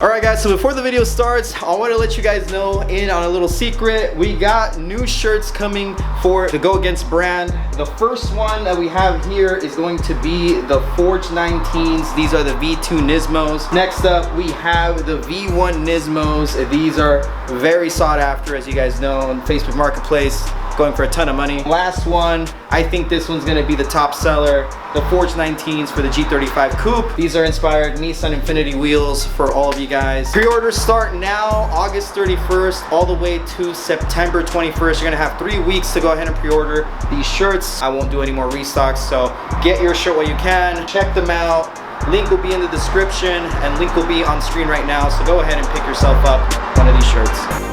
Alright guys, so before the video starts, I want to let you guys know in on a little secret. We got new shirts coming for the Go Against brand. The first one that we have here is going to be the Forged 19s. These are the V2 Nismos. Next up, we have the V1 Nismos. These are very sought after, as you guys know, on Facebook Marketplace, going for a ton of money. Last one, I think this one's gonna be the top seller, the Forged 19s for the G35 Coupe. These are inspired Nissan Infiniti wheels for all of you guys. Pre-orders start now, August 31st, all the way to September 21st. You're gonna have 3 weeks to go ahead and pre-order these shirts. I won't do any more restocks, so get your shirt while you can. Check them out. Link will be in the description and link will be on screen right now, so go ahead and pick yourself up one of these shirts.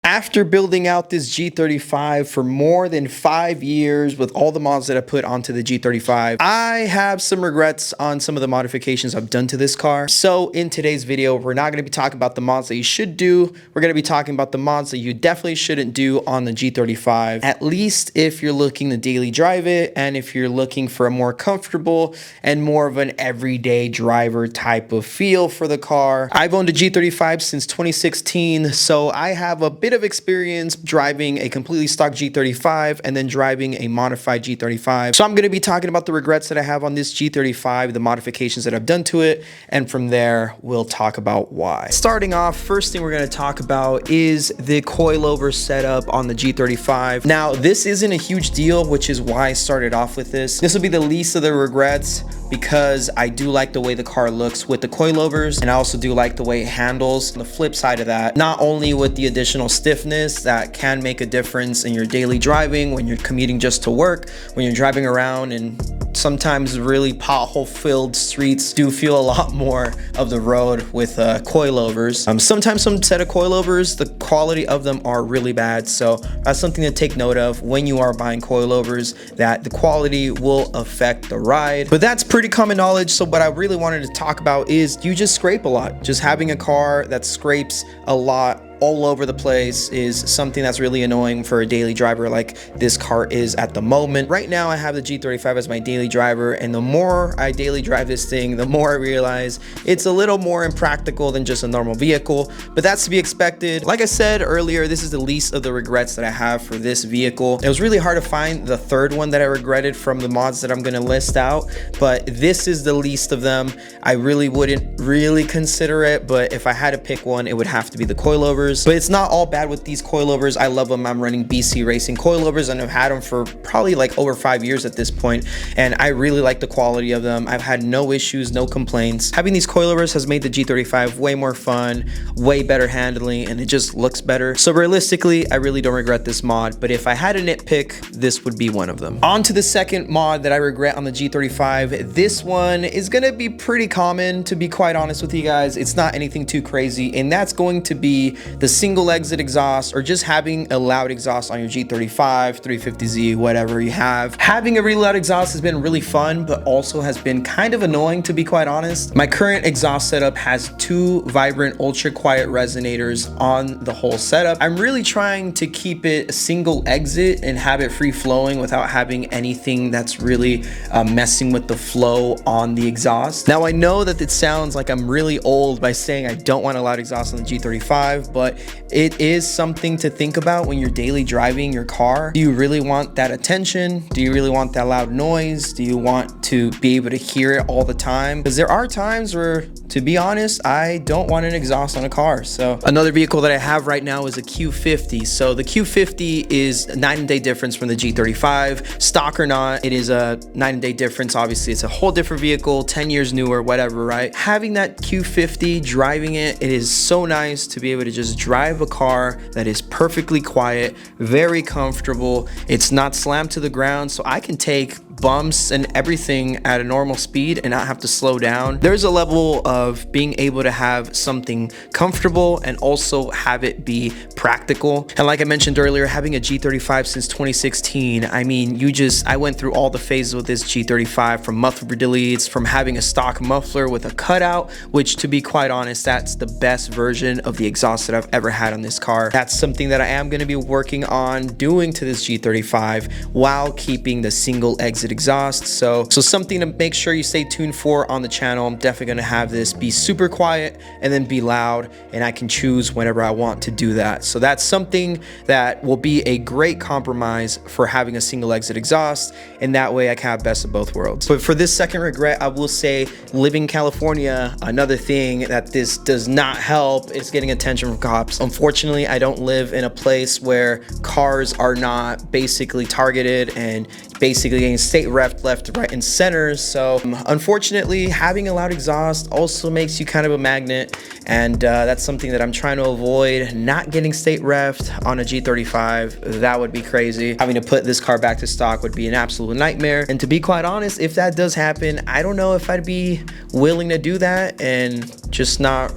After building out this G35 for more than 5 years with all the mods that I put onto the G35, I have some regrets on some of the modifications I've done to this car. So in today's video, we're not going to be talking about the mods that you should do. We're going to be talking about the mods that you definitely shouldn't do on the G35, at least if you're looking to daily drive it and if you're looking for a more comfortable and more of an everyday driver type of feel for the car. I've owned a G35 since 2016, so I have a bit of experience driving a completely stock G35 and then driving a modified G35. So I'm going to be talking about the regrets that I have on this G35, the modifications that I've done to it, and from there we'll talk about why. Starting off, first thing we're going to talk about is the coilover setup on the G35. Now this isn't a huge deal, which is why I started off with this. This will be the least of the regrets because I do like the way the car looks with the coilovers, and I also do like the way it handles. On the flip side of that, not only with the additional stiffness that can make a difference in your daily driving, when you're commuting just to work, when you're driving around, and sometimes really pothole filled streets do feel a lot more of the road with coilovers. Sometimes some set of coilovers, the quality of them are really bad, so that's something to take note of when you are buying coilovers, that the quality will affect the ride. But that's pretty common knowledge. So what I really wanted to talk about is you just scrape a lot. Just having a car that scrapes a lot all over the place is something that's really annoying for a daily driver like this car is at the moment. Right now I have the G35 as my daily driver, and the more I daily drive this thing, the more I realize it's a little more impractical than just a normal vehicle, but that's to be expected. Like I said earlier, this is the least of the regrets that I have for this vehicle. It was really hard to find the third one that I regretted from the mods that I'm going to list out, but this is the least of them. I really wouldn't really consider it, but if I had to pick one, it would have to be the coilovers. But it's not all bad with these coilovers. I love them. I'm running BC Racing coilovers and I've had them for probably like over 5 years at this point, and I really like the quality of them. I've had no issues, no complaints. Having these coilovers has made the G35 way more fun, way better handling, and it just looks better. So realistically, I really don't regret this mod, but if I had a nitpick, this would be one of them. On to the second mod that I regret on the G35. This one is gonna be pretty common, to be quite honest with you guys. It's not anything too crazy, and that's going to be the single exit exhaust, or just having a loud exhaust on your G35, 350Z, whatever you have. Having a really loud exhaust has been really fun, but also has been kind of annoying, to be quite honest. My current exhaust setup has 2 vibrant ultra quiet resonators on the whole setup. I'm really trying to keep it a single exit and have it free flowing without having anything that's really messing with the flow on the exhaust. Now I know that it sounds like I'm really old by saying I don't want a loud exhaust on the G35, but it is something to think about when you're daily driving your car. Do you really want that attention? Do you really want that loud noise? Do you want to be able to hear it all the time? Because there are times where, to be honest, I don't want an exhaust on a car. So another vehicle that I have right now is a Q50. So the Q50 is a night and day difference from the G35. Stock or not, it is a night and day difference. Obviously, it's a whole different vehicle, 10 years newer, whatever, right? Having that Q50, driving it, it is so nice to be able to just drive a car that is perfectly quiet, very comfortable. It's not slammed to the ground, so I can take bumps and everything at a normal speed and not have to slow down. There's a level of being able to have something comfortable and also have it be practical. And like I mentioned earlier, having a G35 since 2016, I mean, I went through all the phases with this G35, from muffler deletes, from having a stock muffler with a cutout, which, to be quite honest, that's the best version of the exhaust that I've ever had on this car. That's something that I am going to be working on doing to this G35 while keeping the single exit exhaust. So something to make sure you stay tuned for on the channel. I'm definitely going to have this be super quiet and then be loud, and I can choose whenever I want to do that. So that's something that will be a great compromise for having a single exit exhaust, and that way I can have best of both worlds. But for this second regret, I will say, living in California, another thing that this does not help is getting attention from cops. Unfortunately, I don't live in a place where cars are not basically targeted and basically getting state ref left, right, and center. So unfortunately, having a loud exhaust also makes you kind of a magnet, and that's something that I'm trying to avoid. Not getting state refed on a G35, that would be crazy. Having to put this car back to stock would be an absolute nightmare. And to be quite honest, if that does happen, I don't know if I'd be willing to do that and just not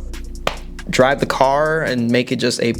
drive the car and make it just a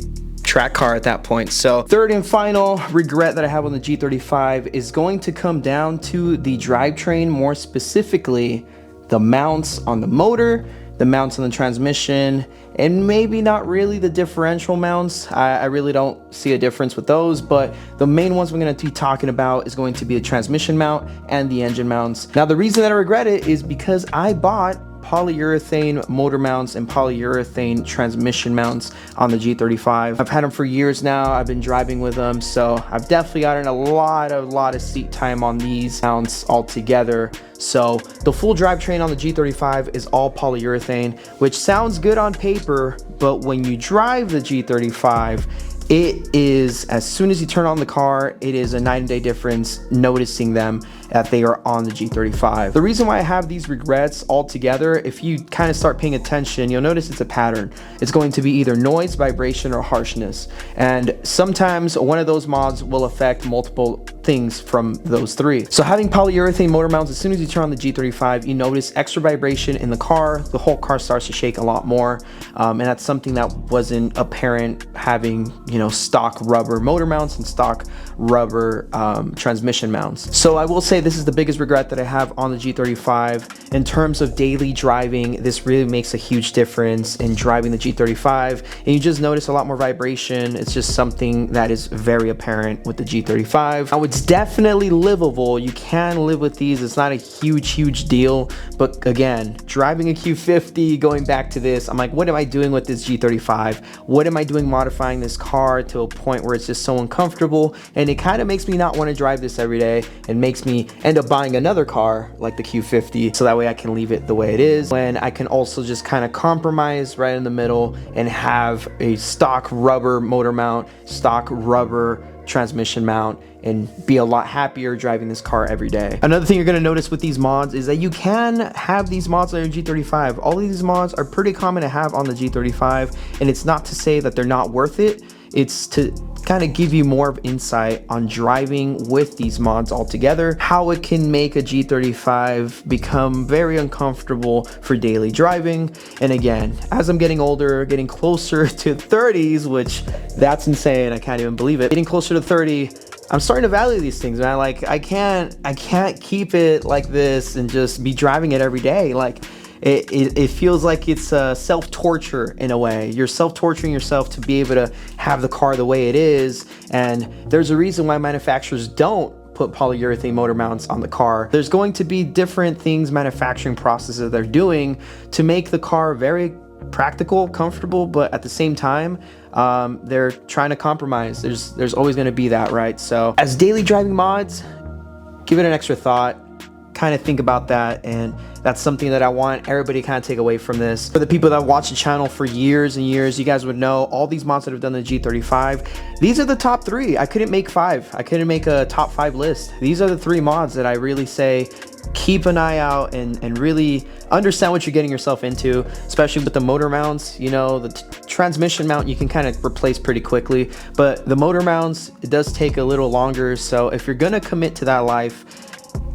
track car at that point. So third and final regret that I have on the G35 is going to come down to the drivetrain, more specifically the mounts on the motor, the mounts on the transmission, and maybe not really the differential mounts. I really don't see a difference with those, but the main ones we're going to be talking about is going to be the transmission mount and the engine mounts. Now, the reason that I regret it is because I bought polyurethane motor mounts and polyurethane transmission mounts on the G35. I've had them for years now. I've been driving with them, so I've definitely gotten a lot of seat time on these mounts altogether. So the full drivetrain on the G35 is all polyurethane, which sounds good on paper, but when you drive the G35, it is, as soon as you turn on the car, it is a night and day difference noticing them that they are on the G35. The reason why I have these regrets altogether, if you kind of start paying attention, you'll notice it's a pattern. It's going to be either noise, vibration, or harshness. And sometimes one of those mods will affect multiple things from those three. So having polyurethane motor mounts, as soon as you turn on the G35, you notice extra vibration in the car. The whole car starts to shake a lot more. And that's something that wasn't apparent having, stock rubber motor mounts and stock rubber transmission mounts. So I will say this is the biggest regret that I have on the G35. In terms of daily driving, this really makes a huge difference in driving the G35, and you just notice a lot more vibration. It's just something that is very apparent with the G35. Now, it's definitely livable. You can live with these. It's not a huge deal, but again, driving a Q50, going back to this, I'm like, what am I doing with this G35? What am I doing modifying this car to a point where it's just so uncomfortable? And it kind of makes me not want to drive this every day and makes me end up buying another car like the Q50, so that way I can leave it the way it is, when I can also just kind of compromise right in the middle and have a stock rubber motor mount, stock rubber transmission mount, and be a lot happier driving this car every day. Another thing you're going to notice with these mods is that you can have these mods on your G35. All of these mods are pretty common to have on the G35, and it's not to say that they're not worth it. It's to kind of give you more of insight on driving with these mods altogether, how it can make a G35 become very uncomfortable for daily driving. And again, as I'm getting older, getting closer to 30s, which that's insane, I can't even believe it, getting closer to 30, I'm starting to value these things, man. Like, I can't keep it like this and just be driving it every day. Like, it feels like it's self-torture in a way. You're self-torturing yourself to be able to have the car the way it is. And there's a reason why manufacturers don't put polyurethane motor mounts on the car. There's going to be different things, manufacturing processes they're doing to make the car very practical, comfortable, but at the same time, they're trying to compromise. There's always going to be that, right? So as daily driving mods, give it an extra thought. Kind of think about that, and that's something that I want everybody to kind of take away from this. For the people that watch the channel for years and years, you guys would know all these mods that I've done the G35. These are the top 3. I couldn't make 5. I couldn't make a top 5 list. These are the 3 mods that I really say keep an eye out and really understand what you're getting yourself into, especially with the motor mounts. The transmission mount you can kind of replace pretty quickly, but the motor mounts, it does take a little longer. So if you're gonna commit to that life,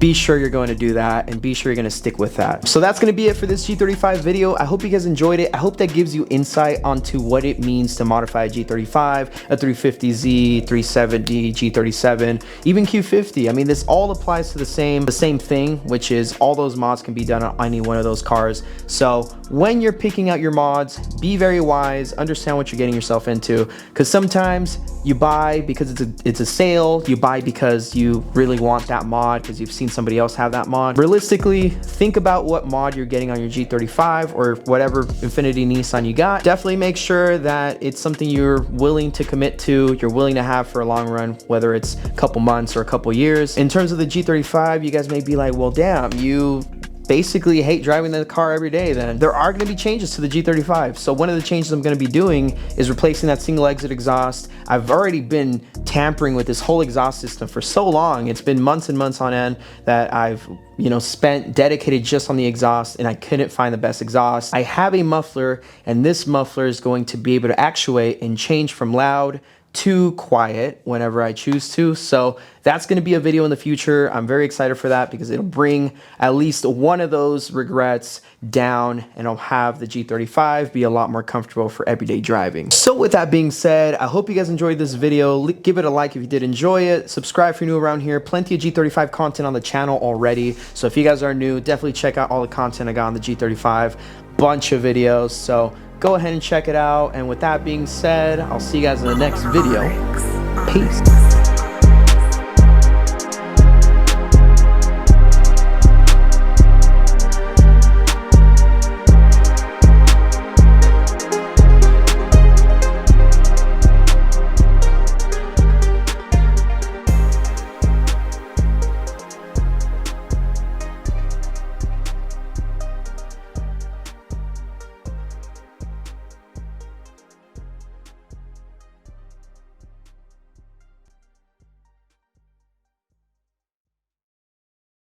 be sure you're going to do that and be sure you're going to stick with that. So that's going to be it for this G35 video. I hope you guys enjoyed it. I hope that gives you insight onto what it means to modify a G35, a 350Z, 370, G37, even Q50. I mean, this all applies to the same thing, which is all those mods can be done on any one of those cars. So when you're picking out your mods, be very wise, understand what you're getting yourself into, because sometimes you buy because it's a sale, you buy because you really want that mod because you've seen somebody else have that mod. Realistically, think about what mod you're getting on your G35 or whatever Infiniti Nissan you got. Definitely make sure that it's something you're willing to commit to, you're willing to have for a long run, whether it's a couple months or a couple years. In terms of the G35, you guys may be like, well, damn, you basically hate driving the car every day. Then there are going to be changes to the G35. So one of the changes I'm going to be doing is replacing that single exit exhaust. I've already been tampering with this whole exhaust system for so long. It's been months and months on end that I've spent dedicated just on the exhaust, and I couldn't find the best exhaust. I have a muffler, and this muffler is going to be able to actuate and change from loud to quiet whenever I choose to. So that's going to be a video in the future. I'm very excited for that because it'll bring at least one of those regrets down, and I'll have the G35 be a lot more comfortable for everyday driving. So with that being said, I hope you guys enjoyed this video. Give it a like if you did enjoy it. Subscribe if you're new around here. Plenty of G35 content on the channel already. So if you guys are new, definitely check out all the content I got on the G35. Bunch of videos. So go ahead and check it out. And with that being said, I'll see you guys in the next video. Peace.